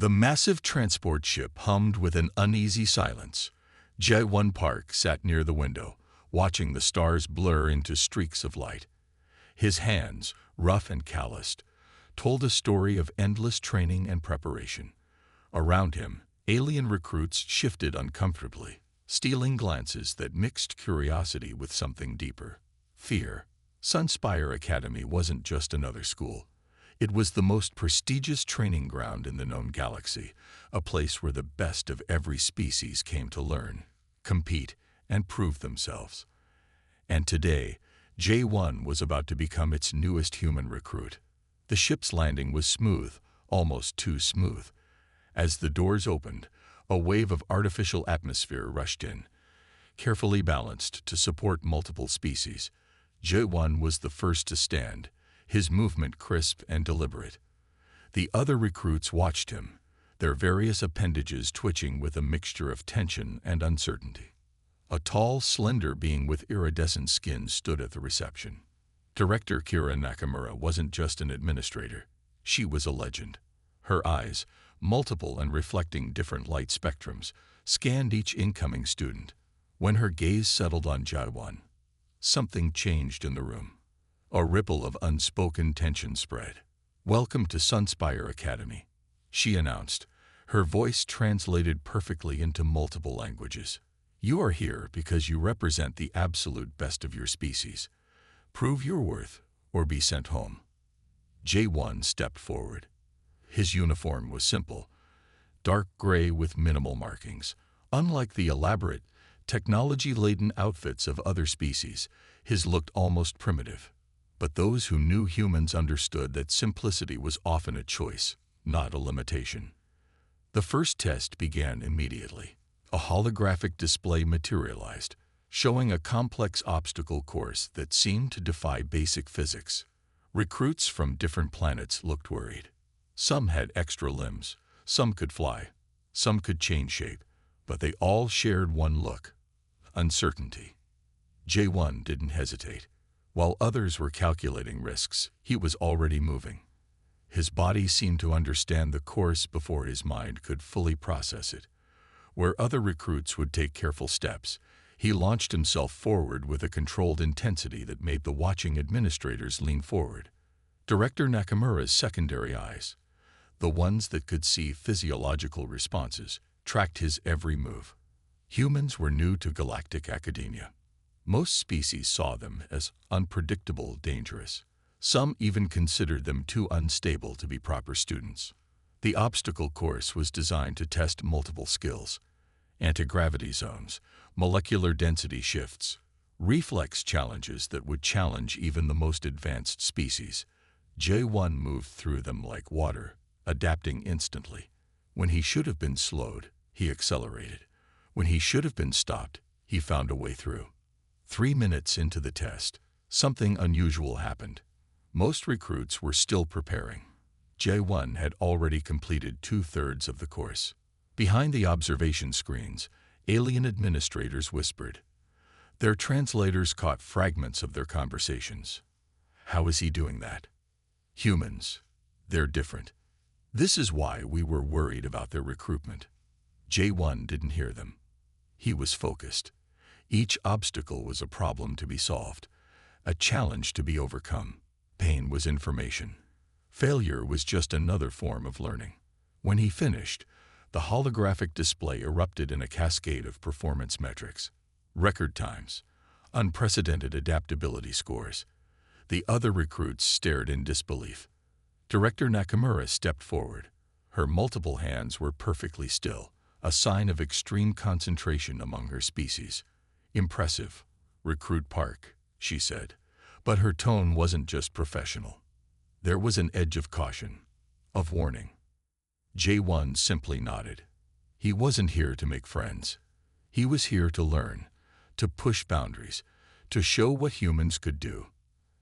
The massive transport ship hummed with an uneasy silence. J1 Park sat near the window, watching the stars blur into streaks of light. His hands, rough and calloused, told a story of endless training and preparation. Around him, alien recruits shifted uncomfortably, stealing glances that mixed curiosity with something deeper: fear. Sunspire Academy wasn't just another school. It was the most prestigious training ground in the known galaxy, a place where the best of every species came to learn, compete, and prove themselves. And today, J1 was about to become its newest human recruit. The ship's landing was smooth, almost too smooth. As the doors opened, a wave of artificial atmosphere rushed in, carefully balanced to support multiple species. J1 was the first to stand, his movement crisp and deliberate. The other recruits watched him, their various appendages twitching with a mixture of tension and uncertainty. A tall, slender being with iridescent skin stood at the reception. Director Kira Nakamura wasn't just an administrator. She was a legend. Her eyes, multiple and reflecting different light spectrums, scanned each incoming student. When her gaze settled on J1, something changed in the room. A ripple of unspoken tension spread. "Welcome to Sunspire Academy," she announced, her voice translated perfectly into multiple languages. "You are here because you represent the absolute best of your species. Prove your worth or be sent home." J1 stepped forward. His uniform was simple, dark gray with minimal markings. Unlike the elaborate, technology-laden outfits of other species, his looked almost primitive. But those who knew humans understood that simplicity was often a choice, not a limitation. The first test began immediately. A holographic display materialized, showing a complex obstacle course that seemed to defy basic physics. Recruits from different planets looked worried. Some had extra limbs, some could fly, some could change shape, but they all shared one look: uncertainty. J1 didn't hesitate. While others were calculating risks, he was already moving. His body seemed to understand the course before his mind could fully process it. Where other recruits would take careful steps, he launched himself forward with a controlled intensity that made the watching administrators lean forward. Director Nakamura's secondary eyes, the ones that could see physiological responses, tracked his every move. Humans were new to galactic academia. Most species saw them as unpredictable, dangerous. Some even considered them too unstable to be proper students. The obstacle course was designed to test multiple skills: anti-gravity zones, molecular density shifts, reflex challenges that would challenge even the most advanced species. J1 moved through them like water, adapting instantly. When he should have been slowed, he accelerated. When he should have been stopped, he found a way through. 3 minutes into the test, something unusual happened. Most recruits were still preparing. J1 had already completed 2/3 of the course. Behind the observation screens, alien administrators whispered. Their translators caught fragments of their conversations. How is he doing that? Humans, they're different. This is why we were worried about their recruitment. J1 didn't hear them. He was focused. Each obstacle was a problem to be solved, a challenge to be overcome. Pain was information. Failure was just another form of learning. When he finished, the holographic display erupted in a cascade of performance metrics: record times, unprecedented adaptability scores. The other recruits stared in disbelief. Director Nakamura stepped forward. Her multiple hands were perfectly still, a sign of extreme concentration among her species. "Impressive, Recruit Park," she said. But her tone wasn't just professional. There was an edge of caution, of warning. J1 simply nodded. He wasn't here to make friends. He was here to learn, to push boundaries, to show what humans could do.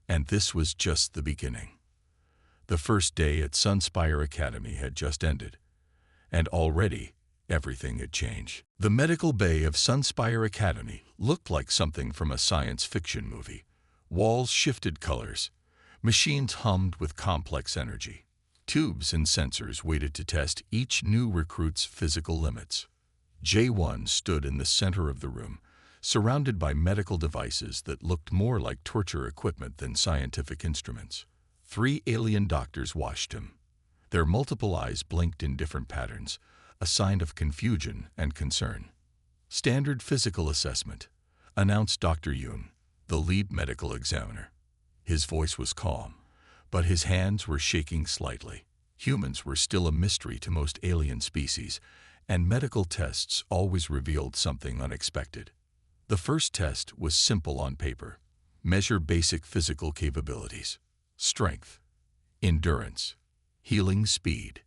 And this was just the beginning. The first day at Sunspire Academy had just ended, and already everything had changed. The medical bay of Sunspire Academy looked like something from a science fiction movie. Walls shifted colors. Machines hummed with complex energy. Tubes and sensors waited to test each new recruit's physical limits. J1 stood in the center of the room, surrounded by medical devices that looked more like torture equipment than scientific instruments. 3 alien doctors watched him. Their multiple eyes blinked in different patterns, a sign of confusion and concern. "Standard physical assessment," announced Dr. Yoon, the lead medical examiner. His voice was calm, but his hands were shaking slightly. Humans were still a mystery to most alien species, and medical tests always revealed something unexpected. The first test was simple on paper. Measure basic physical capabilities: strength, endurance, healing speed,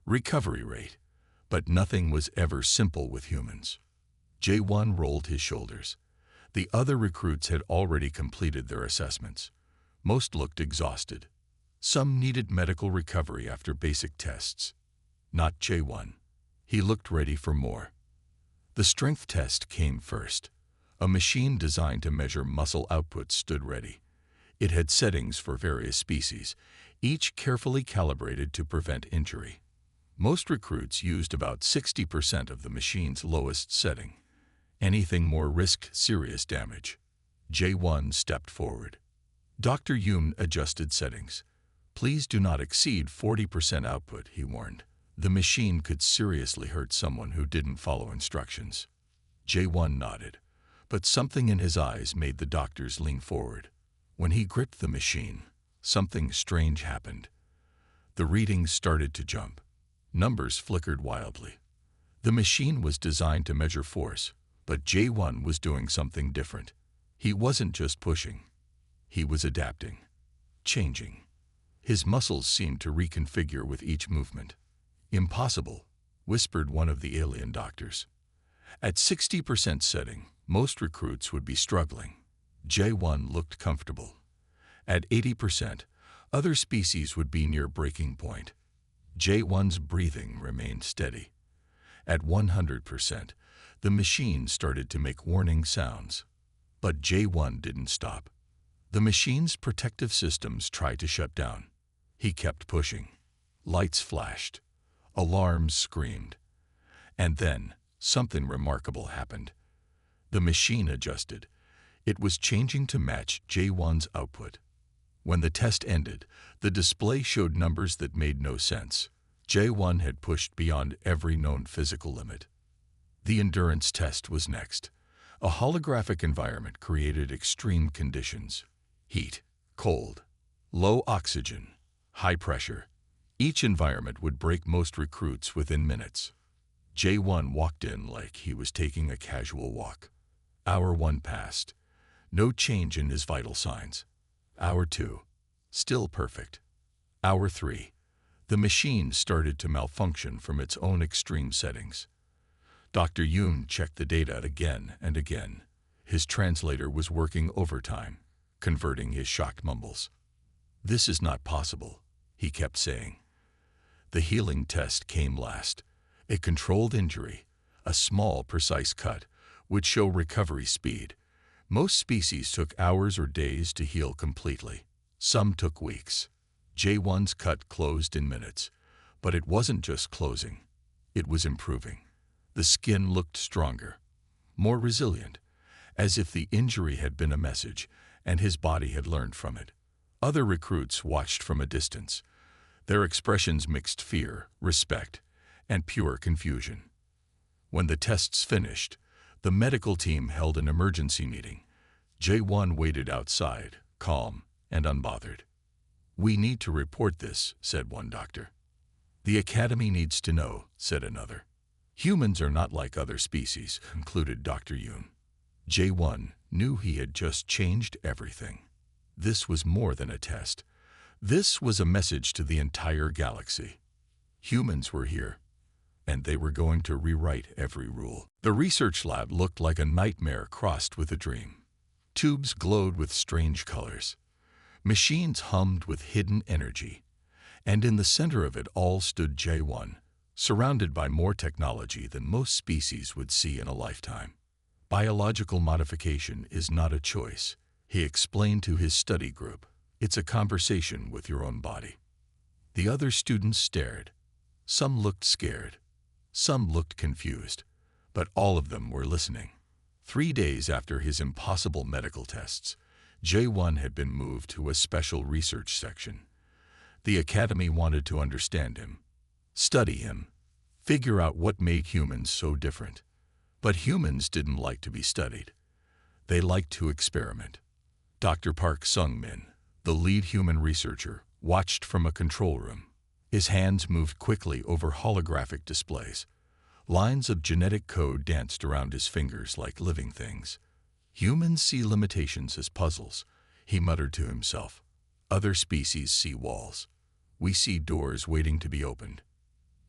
recovery rate. But nothing was ever simple with humans. J1 rolled his shoulders. The other recruits had already completed their assessments. Most looked exhausted. Some needed medical recovery after basic tests. Not J1. He looked ready for more. The strength test came first. A machine designed to measure muscle output stood ready. It had settings for various species, each carefully calibrated to prevent injury. Most recruits used about 60% of the machine's lowest setting. Anything more risked serious damage. J1 stepped forward. Dr. Yoon adjusted settings. "Please do not exceed 40% output," he warned. The machine could seriously hurt someone who didn't follow instructions. J1 nodded, but something in his eyes made the doctors lean forward. When he gripped the machine, something strange happened. The readings started to jump. Numbers flickered wildly. The machine was designed to measure force, but J1 was doing something different. He wasn't just pushing. He was adapting, changing. His muscles seemed to reconfigure with each movement. "Impossible," whispered one of the alien doctors. At 60% setting, most recruits would be struggling. J1 looked comfortable. At 80%, other species would be near breaking point. J1's breathing remained steady. At 100%, the machine started to make warning sounds. But J1 didn't stop. The machine's protective systems tried to shut down. He kept pushing. Lights flashed. Alarms screamed. And then, something remarkable happened. The machine adjusted. It was changing to match J1's output. When the test ended, the display showed numbers that made no sense. J1 had pushed beyond every known physical limit. The endurance test was next. A holographic environment created extreme conditions: heat, cold, low oxygen, high pressure. Each environment would break most recruits within minutes. J1 walked in like he was taking a casual walk. Hour 1 passed. No change in his vital signs. Hour 2. Still perfect. Hour 3. The machine started to malfunction from its own extreme settings. Dr. Yoon checked the data again and again. His translator was working overtime, converting his shocked mumbles. "This is not possible," he kept saying. The healing test came last. A controlled injury, a small, precise cut, would show recovery speed. Most species took hours or days to heal completely. Some took weeks. J1's cut closed in minutes. But it wasn't just closing. It was improving. The skin looked stronger, more resilient, as if the injury had been a message and his body had learned from it. Other recruits watched from a distance. Their expressions mixed fear, respect, and pure confusion. When the tests finished, the medical team held an emergency meeting. J1 waited outside, calm and unbothered. "We need to report this," said one doctor. "The Academy needs to know," said another. "Humans are not like other species," concluded Dr. Yoon. J1 knew he had just changed everything. This was more than a test. This was a message to the entire galaxy. Humans were here, and they were going to rewrite every rule. The research lab looked like a nightmare crossed with a dream. Tubes glowed with strange colors. Machines hummed with hidden energy. And in the center of it all stood J1, surrounded by more technology than most species would see in a lifetime. "Biological modification is not a choice," he explained to his study group. "It's a conversation with your own body." The other students stared. Some looked scared. Some looked confused. But all of them were listening. 3 days after his impossible medical tests, J1 had been moved to a special research section. The Academy wanted to understand him, study him, figure out what made humans so different. But humans didn't like to be studied. They liked to experiment. Dr. Park Sung-min, the lead human researcher, watched from a control room. His hands moved quickly over holographic displays. Lines of genetic code danced around his fingers like living things. Humans see limitations as puzzles, he muttered to himself. Other species see walls. We see doors waiting to be opened.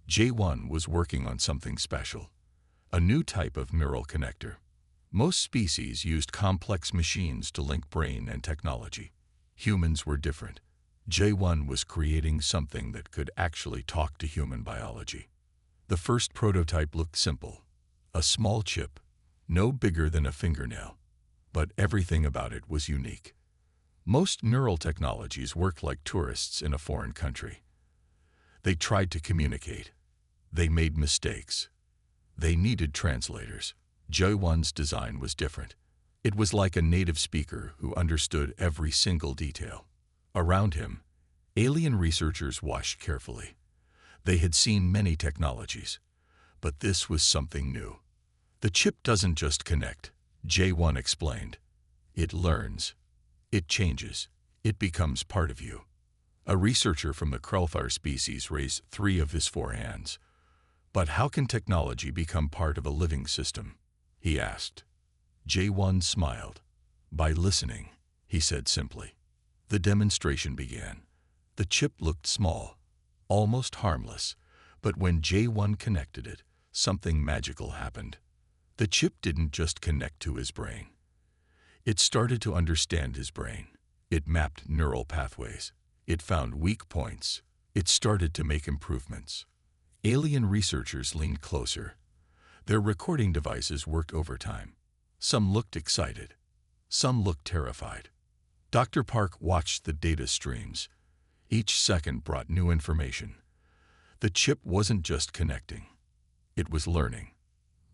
J1 was working on something special, a new type of neural connector. Most species used complex machines to link brain and technology. Humans were different. J1 was creating something that could actually talk to human biology. The first prototype looked simple, a small chip, no bigger than a fingernail. But everything about it was unique. Most neural technologies worked like tourists in a foreign country. They tried to communicate. They made mistakes. They needed translators. J1's design was different. It was like a native speaker who understood every single detail. Around him, alien researchers watched carefully. They had seen many technologies, but this was something new. The chip doesn't just connect, J1 explained. It learns. It changes. It becomes part of you. A researcher from the Krellfire species raised 3 of his 4 hands. But how can technology become part of a living system? He asked. J1 smiled. By listening, he said simply. The demonstration began. The chip looked small, almost harmless, but when J1 connected it, something magical happened. The chip didn't just connect to his brain. It started to understand his brain. It mapped neural pathways. It found weak points. It started to make improvements. Alien researchers leaned closer. Their recording devices worked overtime. Some looked excited. Some looked terrified. Dr. Park watched the data streams. Each second brought new information. The chip wasn't just connecting. It was learning,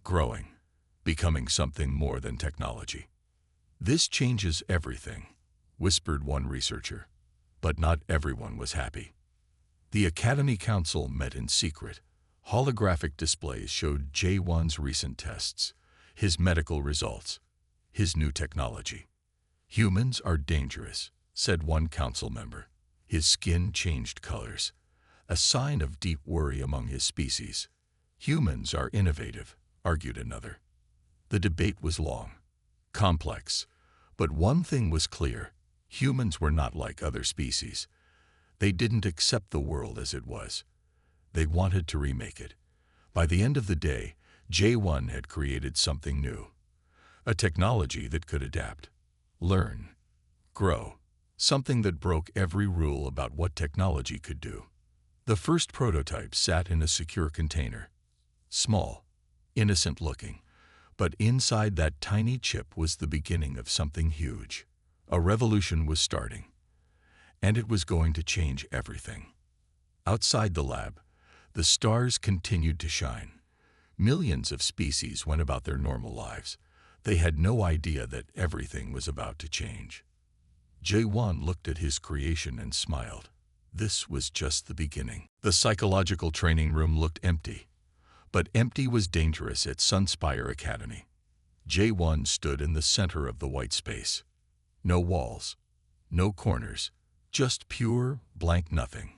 growing, becoming something more than technology. This changes everything, whispered one researcher. But not everyone was happy. The Academy Council met in secret. Holographic displays showed J1's recent tests, his medical results, his new technology. Humans are dangerous, said one council member. His skin changed colors, a sign of deep worry among his species. Humans are innovative, argued another. The debate was long, complex, but one thing was clear. Humans were not like other species. They didn't accept the world as it was. They wanted to remake it. By the end of the day, J1 had created something new. A technology that could adapt, learn, grow. Something that broke every rule about what technology could do. The first prototype sat in a secure container. Small, innocent-looking. But inside that tiny chip was the beginning of something huge. A revolution was starting, and it was going to change everything. Outside the lab, the stars continued to shine. Millions of species went about their normal lives. They had no idea that everything was about to change. J1 looked at his creation and smiled. This was just the beginning. The psychological training room looked empty. But empty was dangerous at Sunspire Academy. J1 stood in the center of the white space. No walls, no corners, just pure, blank nothing.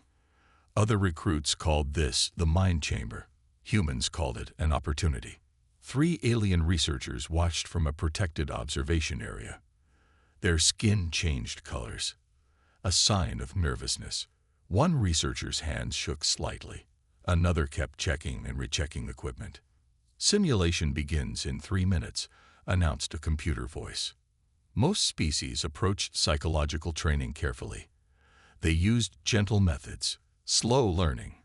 Other recruits called this the mind chamber. Humans called it an opportunity. 3 alien researchers watched from a protected observation area. Their skin changed colors, a sign of nervousness. One researcher's hands shook slightly. Another kept checking and rechecking equipment. Simulation begins in 3 minutes, announced a computer voice. Most species approached psychological training carefully. They used gentle methods, slow learning,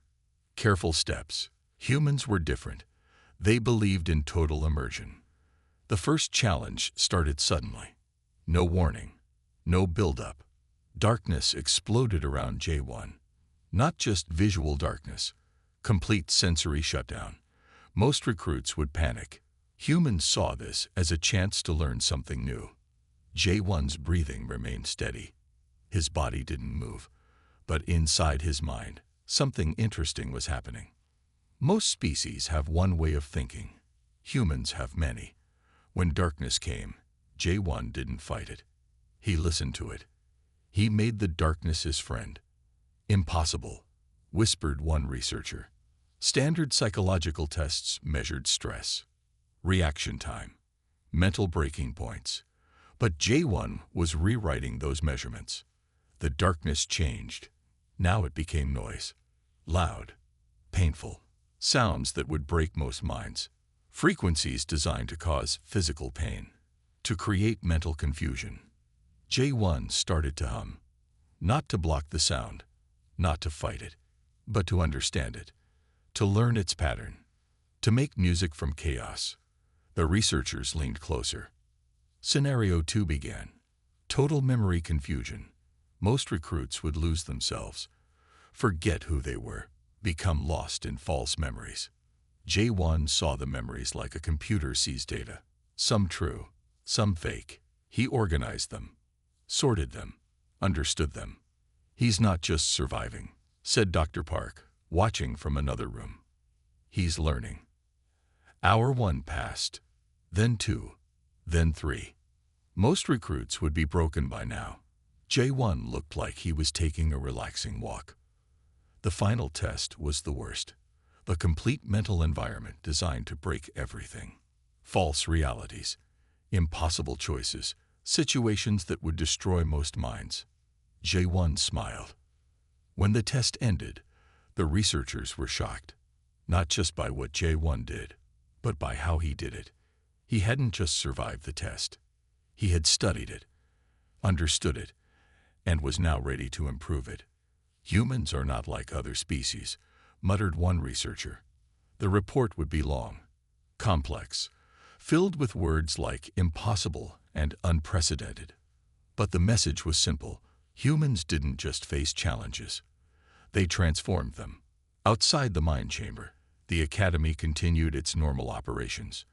careful steps. Humans were different. They believed in total immersion. The first challenge started suddenly. No warning, no build-up. Darkness exploded around J1. Not just visual darkness, complete sensory shutdown. Most recruits would panic. Humans saw this as a chance to learn something new. J1's breathing remained steady. His body didn't move, but inside his mind, something interesting was happening. Most species have one way of thinking. Humans have many. When darkness came, J1 didn't fight it. He listened to it. He made the darkness his friend. Impossible, whispered one researcher. Standard psychological tests measured stress, reaction time, mental breaking points. But J1 was rewriting those measurements. The darkness changed. Now it became noise. Loud, painful, sounds that would break most minds. Frequencies designed to cause physical pain, to create mental confusion. J1 started to hum. Not to block the sound, not to fight it, but to understand it, to learn its pattern, to make music from chaos. The researchers leaned closer. Scenario 2 began. Total memory confusion. Most recruits would lose themselves, forget who they were, become lost in false memories. J1 saw the memories like a computer sees data, some true, some fake. He organized them, sorted them, understood them. He's not just surviving, said Dr. Park, watching from another room. He's learning. Hour 1 passed, then 2, then 3. Most recruits would be broken by now. J1 looked like he was taking a relaxing walk. The final test was the worst. The complete mental environment designed to break everything. False realities, impossible choices, situations that would destroy most minds. J1 smiled. When the test ended, the researchers were shocked, not just by what J1 did, but by how he did it. He hadn't just survived the test. He had studied it, understood it, and was now ready to improve it. Humans are not like other species, muttered one researcher. The report would be long, complex, filled with words like impossible and unprecedented. But the message was simple. Humans didn't just face challenges. They transformed them. Outside the mind chamber, the academy continued its normal operations.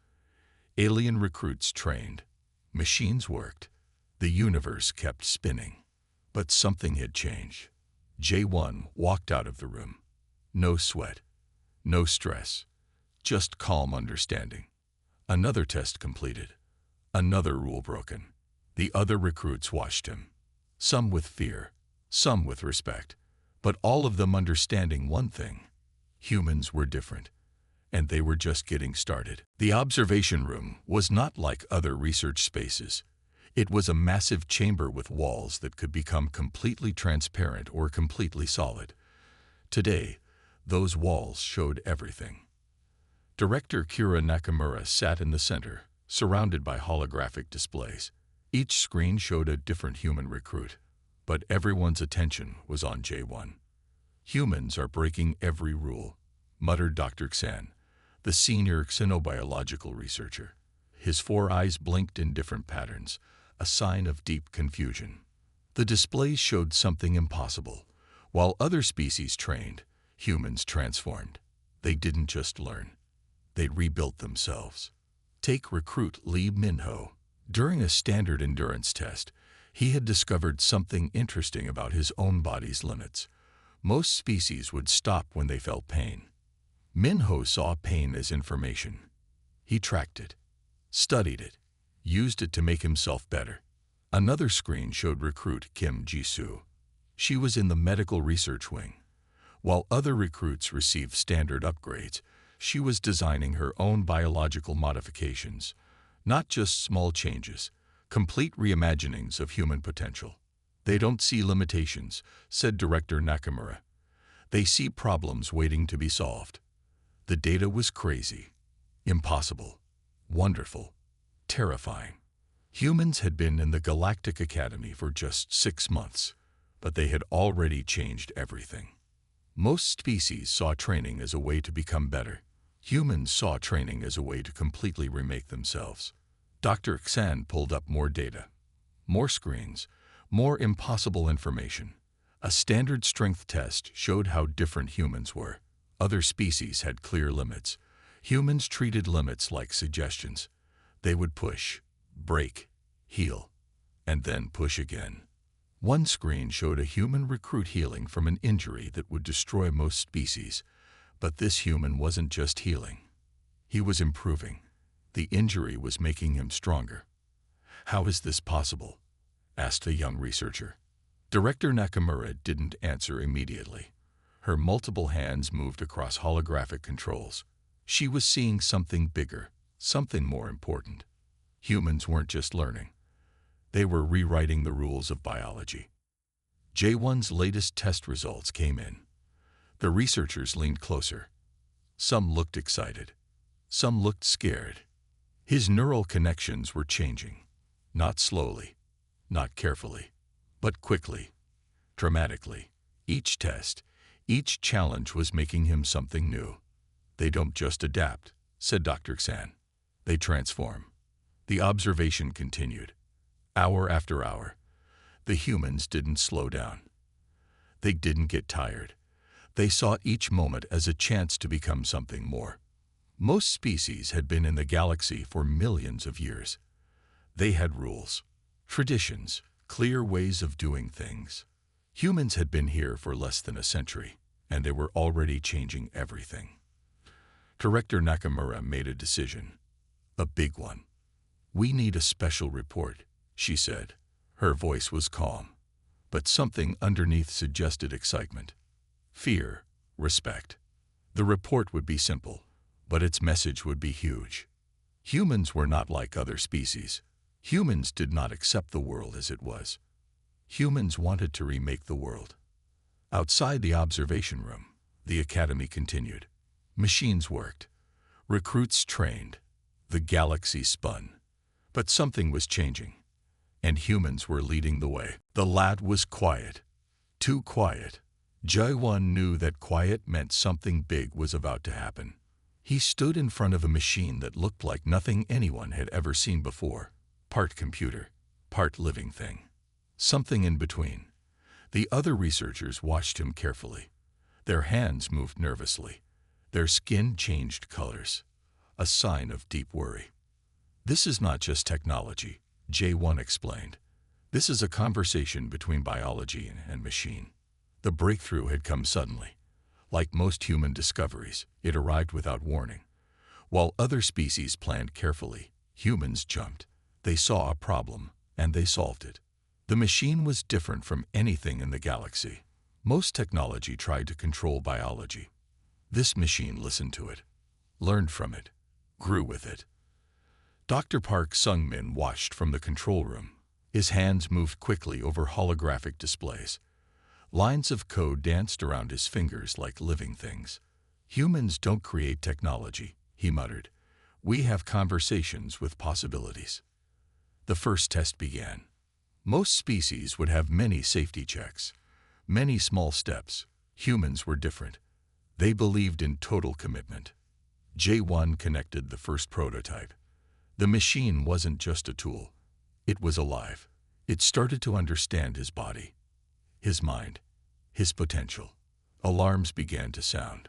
Alien recruits trained. Machines worked. The universe kept spinning. But something had changed. J1 walked out of the room. No sweat, no stress, just calm understanding. Another test completed. Another rule broken. The other recruits watched him. Some with fear, some with respect, but all of them understanding one thing. Humans were different, and they were just getting started. The observation room was not like other research spaces. It was a massive chamber with walls that could become completely transparent or completely solid. Today, those walls showed everything. Director Kira Nakamura sat in the center, surrounded by holographic displays. Each screen showed a different human recruit, but everyone's attention was on J1. Humans are breaking every rule, muttered Dr. Xan, the senior xenobiological researcher. His 4 eyes blinked in different patterns, a sign of deep confusion. The displays showed something impossible. While other species trained, humans transformed. They didn't just learn. They rebuilt themselves. Take recruit Lee Minho. During a standard endurance test, he had discovered something interesting about his own body's limits. Most species would stop when they felt pain. Minho saw pain as information. He tracked it, studied it, used it to make himself better. Another screen showed recruit Kim Jisoo. She was in the medical research wing. While other recruits received standard upgrades, she was designing her own biological modifications, not just small changes, complete reimaginings of human potential. They don't see limitations, said Director Nakamura. They see problems waiting to be solved. The data was crazy, impossible, wonderful, terrifying. Humans had been in the Galactic Academy for just 6 months, but they had already changed everything. Most species saw training as a way to become better. Humans saw training as a way to completely remake themselves. Dr. Xan pulled up more data, more screens, more impossible information. A standard strength test showed how different humans were. Other species had clear limits. Humans treated limits like suggestions. They would push, break, heal, and then push again. One screen showed a human recruit healing from an injury that would destroy most species. But this human wasn't just healing. He was improving. The injury was making him stronger. "How is this possible?" asked a young researcher. Director Nakamura didn't answer immediately. Her multiple hands moved across holographic controls. She was seeing something bigger, something more important. Humans weren't just learning. They were rewriting the rules of biology. J1's latest test results came in. The researchers leaned closer. Some looked excited. Some looked scared. His neural connections were changing. Not slowly, not carefully, but quickly, dramatically. Each test, each challenge was making him something new. "They don't just adapt," said Dr. Xan. "They transform." The observation continued. Hour after hour, the humans didn't slow down. They didn't get tired. They saw each moment as a chance to become something more. Most species had been in the galaxy for millions of years. They had rules, traditions, clear ways of doing things. Humans had been here for less than a century, and they were already changing everything. Director Nakamura made a decision, a big one. "We need a special report," she said. Her voice was calm, but something underneath suggested excitement. Fear, respect. The report would be simple, but its message would be huge. Humans were not like other species. Humans did not accept the world as it was. Humans wanted to remake the world. Outside the observation room, the academy continued. Machines worked. Recruits trained. The galaxy spun. But something was changing, and humans were leading the way. The lad was quiet. Too quiet. J1 knew that quiet meant something big was about to happen. He stood in front of a machine that looked like nothing anyone had ever seen before. Part computer, part living thing. Something in between. The other researchers watched him carefully. Their hands moved nervously. Their skin changed colors. A sign of deep worry. "This is not just technology," J1 explained. "This is a conversation between biology and machine." The breakthrough had come suddenly. Like most human discoveries, it arrived without warning. While other species planned carefully, humans jumped. They saw a problem, and they solved it. The machine was different from anything in the galaxy. Most technology tried to control biology. This machine listened to it, learned from it, grew with it. Dr. Park Sung-min watched from the control room. His hands moved quickly over holographic displays. Lines of code danced around his fingers like living things. "Humans don't create technology," he muttered. "We have conversations with possibilities." The first test began. Most species would have many safety checks, many small steps. Humans were different. They believed in total commitment. J1 connected the first prototype. The machine wasn't just a tool. It was alive. It started to understand his body, his mind, his potential. Alarms began to sound.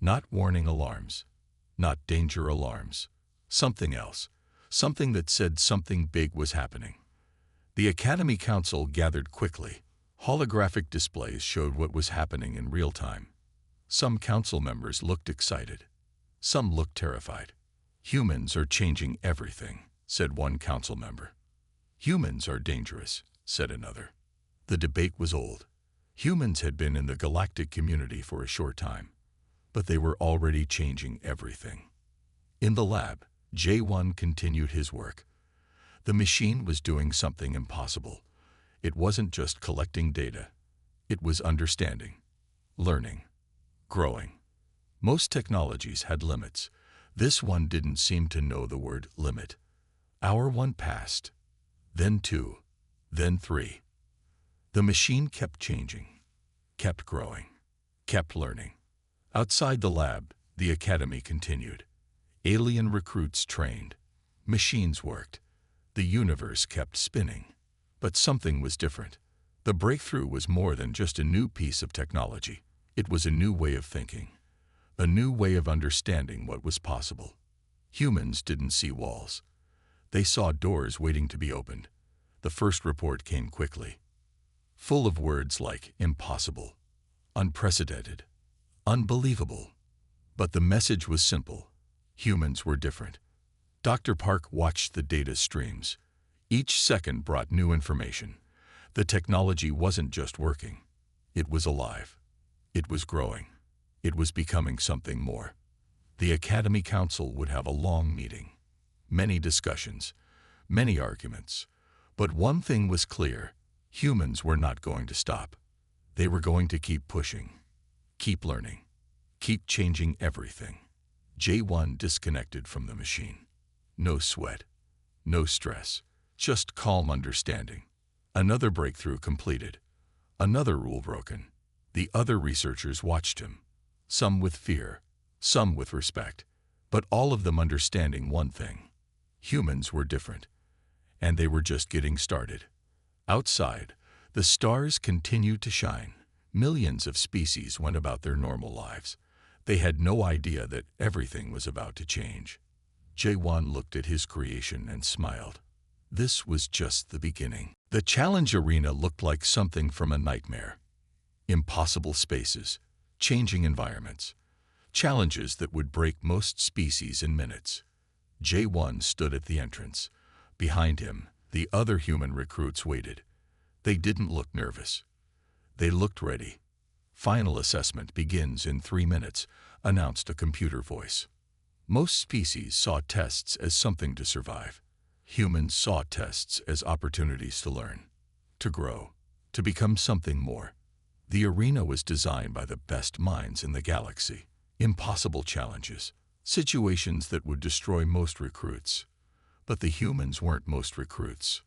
Not warning alarms, not danger alarms. Something else. Something that said something big was happening. The Academy Council gathered quickly. Holographic displays showed what was happening in real time. Some council members looked excited. Some looked terrified. "Humans are changing everything," said one council member. "Humans are dangerous," said another. The debate was old. Humans had been in the galactic community for a short time, but they were already changing everything. In the lab, J1 continued his work. The machine was doing something impossible. It wasn't just collecting data. It was understanding, learning, growing. Most technologies had limits. This one didn't seem to know the word limit. Hour one passed, then 2, then 3. The machine kept changing, kept growing, kept learning. Outside the lab, the academy continued. Alien recruits trained. Machines worked. The universe kept spinning. But something was different. The breakthrough was more than just a new piece of technology. It was a new way of thinking, a new way of understanding what was possible. Humans didn't see walls. They saw doors waiting to be opened. The first report came quickly, full of words like impossible, unprecedented, unbelievable. But the message was simple. Humans were different. Dr. Park watched the data streams. Each second brought new information. The technology wasn't just working. It was alive. It was growing. It was becoming something more. The Academy Council would have a long meeting. Many discussions, many arguments. But one thing was clear. Humans were not going to stop. They were going to keep pushing, keep learning, keep changing everything. J1 disconnected from the machine. No sweat, no stress, just calm understanding. Another breakthrough completed. Another rule broken. The other researchers watched him, some with fear, some with respect, but all of them understanding one thing. Humans were different, and they were just getting started. Outside, the stars continued to shine. Millions of species went about their normal lives. They had no idea that everything was about to change. J1 looked at his creation and smiled. This was just the beginning. The challenge arena looked like something from a nightmare. Impossible spaces, changing environments, challenges that would break most species in minutes. J1 stood at the entrance. Behind him, the other human recruits waited. They didn't look nervous. They looked ready. Final assessment begins in 3 minutes, announced a computer voice. Most species saw tests as something to survive. Humans saw tests as opportunities to learn, to grow, to become something more. The arena was designed by the best minds in the galaxy. Impossible challenges, situations that would destroy most recruits. But the humans weren't most recruits.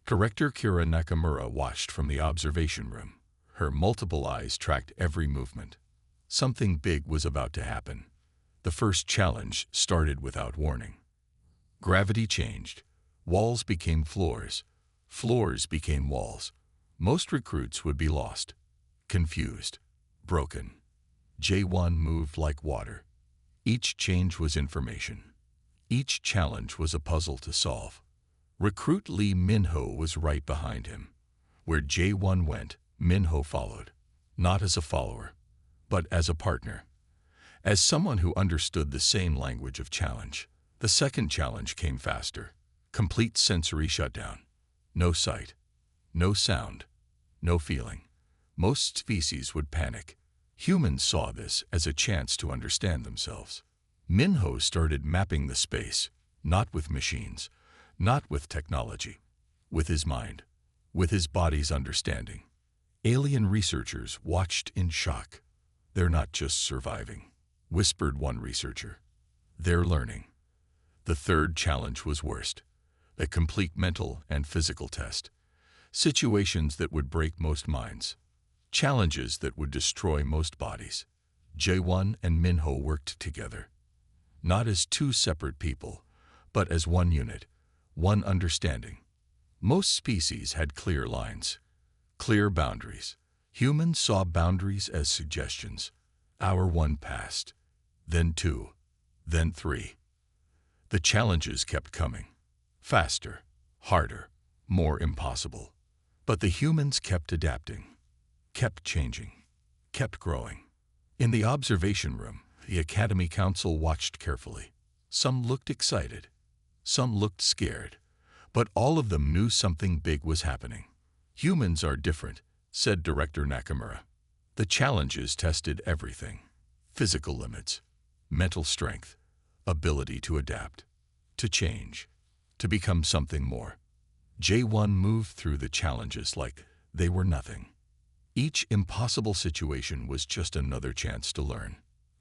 Director Kira Nakamura watched from the observation room. Her multiple eyes tracked every movement. Something big was about to happen. The first challenge started without warning. Gravity changed. Walls became floors. Floors became walls. Most recruits would be lost, confused, broken. J1 moved like water. Each change was information. Each challenge was a puzzle to solve. Recruit Lee Minho was right behind him. Where J1 went, Minho followed, not as a follower, but as a partner. As someone who understood the same language of challenge. The second challenge came faster. Complete sensory shutdown. No sight, no sound, no feeling. Most species would panic. Humans saw this as a chance to understand themselves. Minho started mapping the space, not with machines, not with technology, with his mind, with his body's understanding. Alien researchers watched in shock. "They're not just surviving," whispered one researcher. "They're learning." The third challenge was worst. A complete mental and physical test. Situations that would break most minds. Challenges that would destroy most bodies. J1 and Minho worked together. Not as two separate people, but as one unit, one understanding. Most species had clear lines, clear boundaries. Humans saw boundaries as suggestions. Hour 1 passed, then 2, then 3. The challenges kept coming. Faster, harder, more impossible. But the humans kept adapting, kept changing, kept growing. In the observation room, the Academy Council watched carefully. Some looked excited, some looked scared, but all of them knew something big was happening. "Humans are different," said Director Nakamura. The challenges tested everything. Physical limits, mental strength, ability to adapt, to change, to become something more. J1 moved through the challenges like they were nothing. Each impossible situation was just another chance to learn,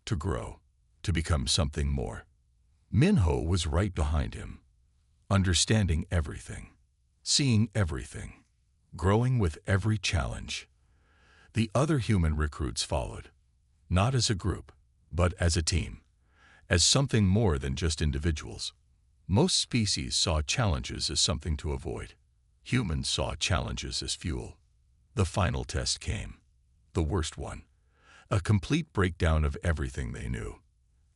to grow, to become something more. Minho was right behind him, understanding everything, seeing everything, growing with every challenge. The other human recruits followed, not as a group, but as a team, as something more than just individuals. Most species saw challenges as something to avoid. Humans saw challenges as fuel. The final test came. The worst one. A complete breakdown of everything they knew,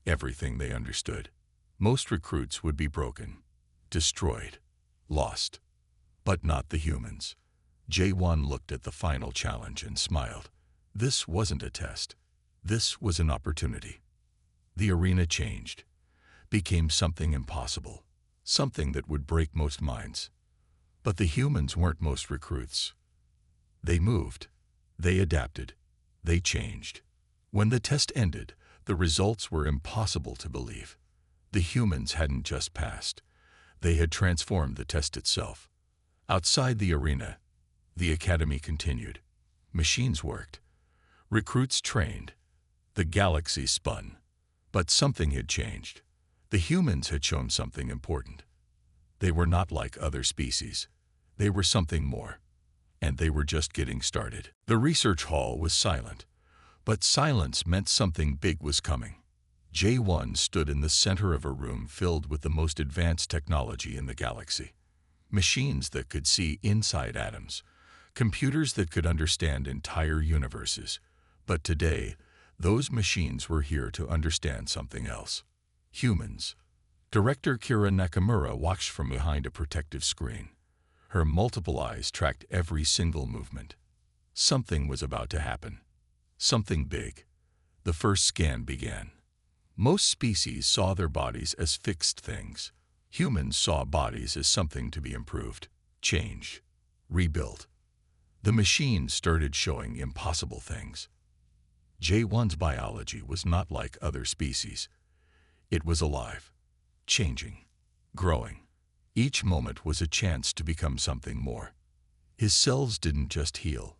everything they understood. Most recruits would be broken, destroyed, lost. But not the humans. J1 looked at the final challenge and smiled. This wasn't a test. This was an opportunity. The arena changed, became something impossible, something that would break most minds. But the humans weren't most recruits. They moved. They adapted. They changed. When the test ended, the results were impossible to believe. The humans hadn't just passed. They had transformed the test itself. Outside the arena, the academy continued. Machines worked. Recruits trained. The galaxy spun. But something had changed. The humans had shown something important. They were not like other species. They were something more. And they were just getting started. The research hall was silent. But silence meant something big was coming. J1 stood in the center of a room filled with the most advanced technology in the galaxy. Machines that could see inside atoms. Computers that could understand entire universes. But today, those machines were here to understand something else. Humans. Director Kira Nakamura watched from behind a protective screen. Her multiple eyes tracked every single movement. Something was about to happen. Something big. The first scan began. Most species saw their bodies as fixed things. Humans saw bodies as something to be improved, changed, rebuilt. The machine started showing impossible things. J1's biology was not like other species. It was alive, changing, growing. Each moment was a chance to become something more. His cells didn't just heal.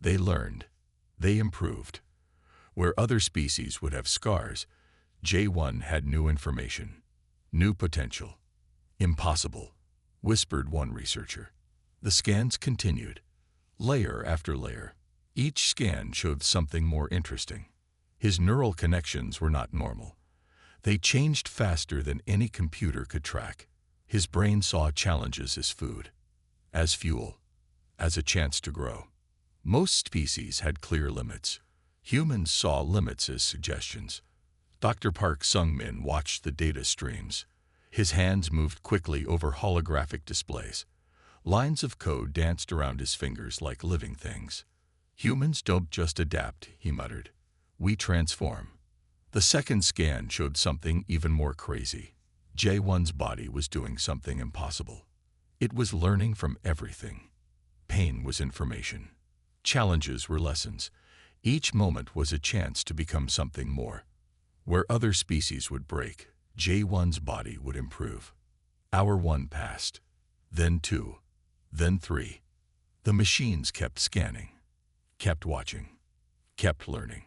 They learned. They improved. Where other species would have scars, J1 had new information, new potential. Impossible, whispered one researcher. The scans continued, layer after layer. Each scan showed something more interesting. His neural connections were not normal. They changed faster than any computer could track. His brain saw challenges as food, as fuel, as a chance to grow. Most species had clear limits. Humans saw limits as suggestions. Dr. Park Sung-min watched the data streams. His hands moved quickly over holographic displays. Lines of code danced around his fingers like living things. Humans don't just adapt, he muttered. We transform. The second scan showed something even more crazy. J1's body was doing something impossible. It was learning from everything. Pain was information. Challenges were lessons. Each moment was a chance to become something more. Where other species would break, J1's body would improve. Hour 1 passed, then 2, then 3. The machines kept scanning, kept watching, kept learning.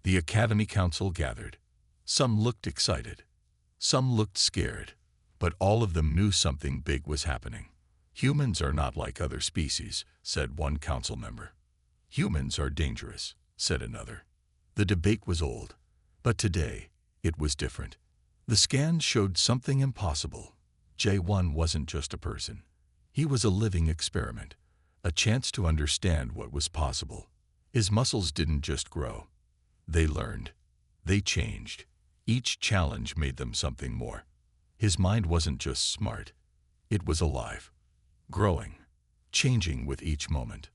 The Academy Council gathered. Some looked excited, some looked scared, but all of them knew something big was happening. Humans are not like other species, said one council member. Humans are dangerous, said another. The debate was old, but today it was different. The scans showed something impossible. J1 wasn't just a person. He was a living experiment, a chance to understand what was possible. His muscles didn't just grow. They learned. They changed. Each challenge made them something more. His mind wasn't just smart. It was alive, growing, changing with each moment.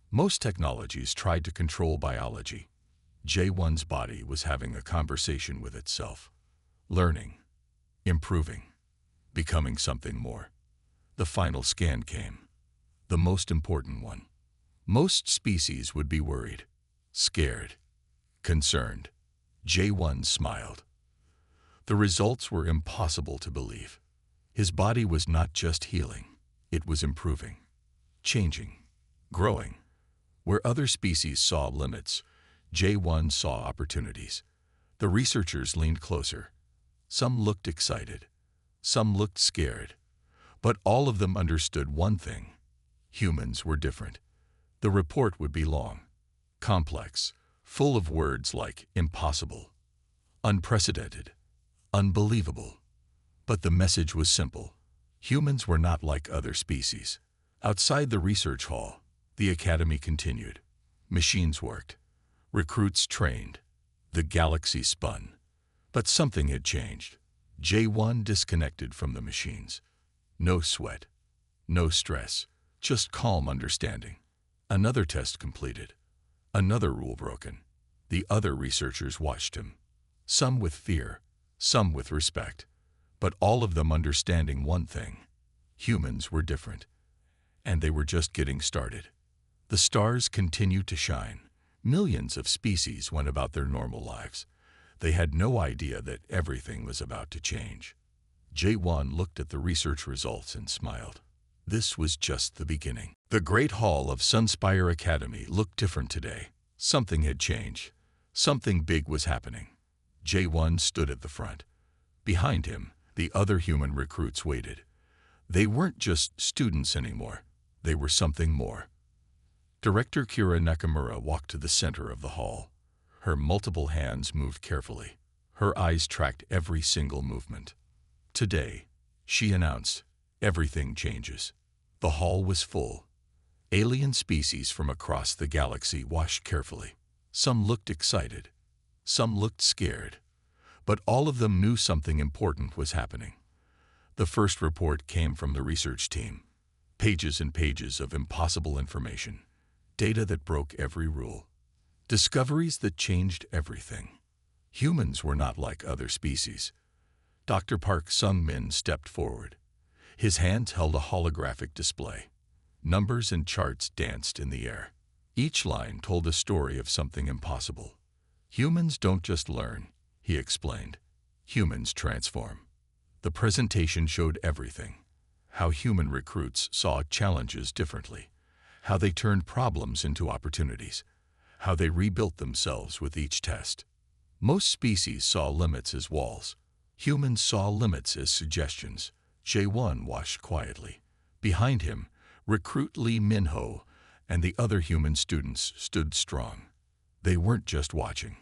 Most technologies tried to control biology. J1's body was having a conversation with itself, learning, improving, becoming something more. The final scan came, the most important one. Most species would be worried, scared, concerned. J1 smiled. The results were impossible to believe. His body was not just healing, it was improving, changing, growing. Where other species saw limits, J1 saw opportunities. The researchers leaned closer. Some looked excited, some looked scared, but all of them understood one thing. Humans were different. The report would be long, complex, full of words like impossible, unprecedented, unbelievable. But the message was simple. Humans were not like other species. Outside the research hall, the academy continued. Machines worked. Recruits trained. The galaxy spun. But something had changed. J1 disconnected from the machines. No sweat. No stress. Just calm understanding. Another test completed. Another rule broken. The other researchers watched him. Some with fear. Some with respect. But all of them understanding one thing. Humans were different. And they were just getting started. The stars continued to shine. Millions of species went about their normal lives. They had no idea that everything was about to change. J1 looked at the research results and smiled. This was just the beginning. The Great Hall of Sunspire Academy looked different today. Something had changed. Something big was happening. J1 stood at the front. Behind him, the other human recruits waited. They weren't just students anymore. They were something more. Director Kira Nakamura walked to the center of the hall. Her multiple hands moved carefully. Her eyes tracked every single movement. Today, she announced, everything changes. The hall was full. Alien species from across the galaxy watched carefully. Some looked excited. Some looked scared. But all of them knew something important was happening. The first report came from the research team. Pages and pages of impossible information. Data that broke every rule. Discoveries that changed everything. Humans were not like other species. Dr. Park Sung-min stepped forward. His hands held a holographic display. Numbers and charts danced in the air. Each line told a story of something impossible. Humans don't just learn, he explained. Humans transform. The presentation showed everything. How human recruits saw challenges differently. How they turned problems into opportunities. How they rebuilt themselves with each test. Most species saw limits as walls. Humans saw limits as suggestions. J1 watched quietly. Behind him, recruit Lee Minho and the other human students stood strong. They weren't just watching.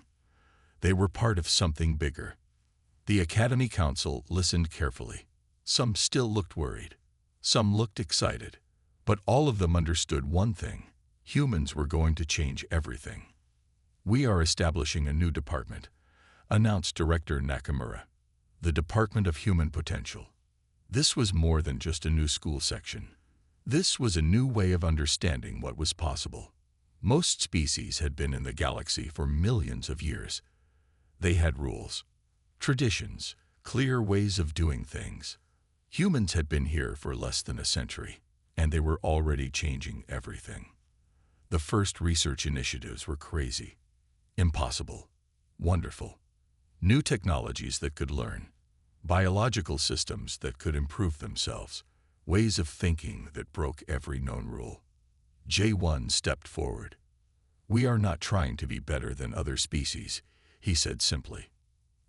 They were part of something bigger. The Academy Council listened carefully. Some still looked worried. Some looked excited. But all of them understood one thing. Humans were going to change everything. We are establishing a new department, announced Director Nakamura. The Department of Human Potential. This was more than just a new school section. This was a new way of understanding what was possible. Most species had been in the galaxy for millions of years. They had rules, traditions, clear ways of doing things. Humans had been here for less than a century, and they were already changing everything. The first research initiatives were crazy, impossible, wonderful. New technologies that could learn, biological systems that could improve themselves, ways of thinking that broke every known rule. J1 stepped forward. We are not trying to be better than other species, he said simply.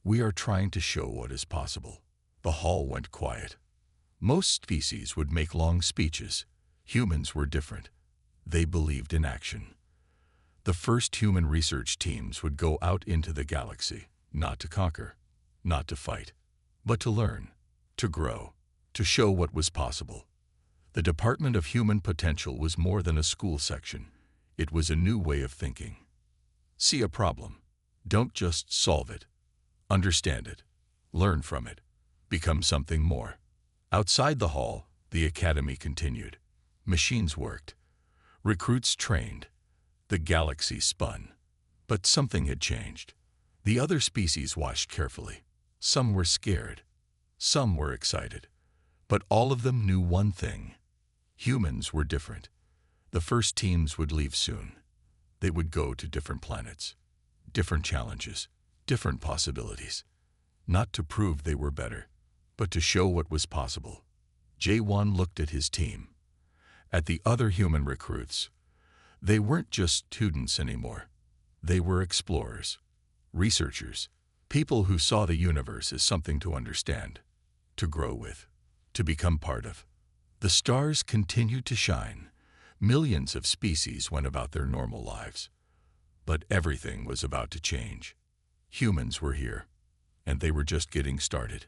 We are trying to show what is possible. The hall went quiet. Most species would make long speeches. Humans were different. They believed in action. The first human research teams would go out into the galaxy, not to conquer, not to fight, but to learn, to grow, to show what was possible. The Department of Human Potential was more than a school section. It was a new way of thinking. See a problem. Don't just solve it. Understand it. Learn from it. Become something more. Outside the hall, the academy continued. Machines worked. Recruits trained. The galaxy spun. But something had changed. The other species watched carefully. Some were scared. Some were excited. But all of them knew one thing. Humans were different. The first teams would leave soon. They would go to different planets. Different challenges. Different possibilities. Not to prove they were better, but to show what was possible. J1 looked at his team. At the other human recruits. They weren't just students anymore. They were explorers, researchers, people who saw the universe as something to understand, to grow with, to become part of. The stars continued to shine. Millions of species went about their normal lives. But everything was about to change. Humans were here, and they were just getting started.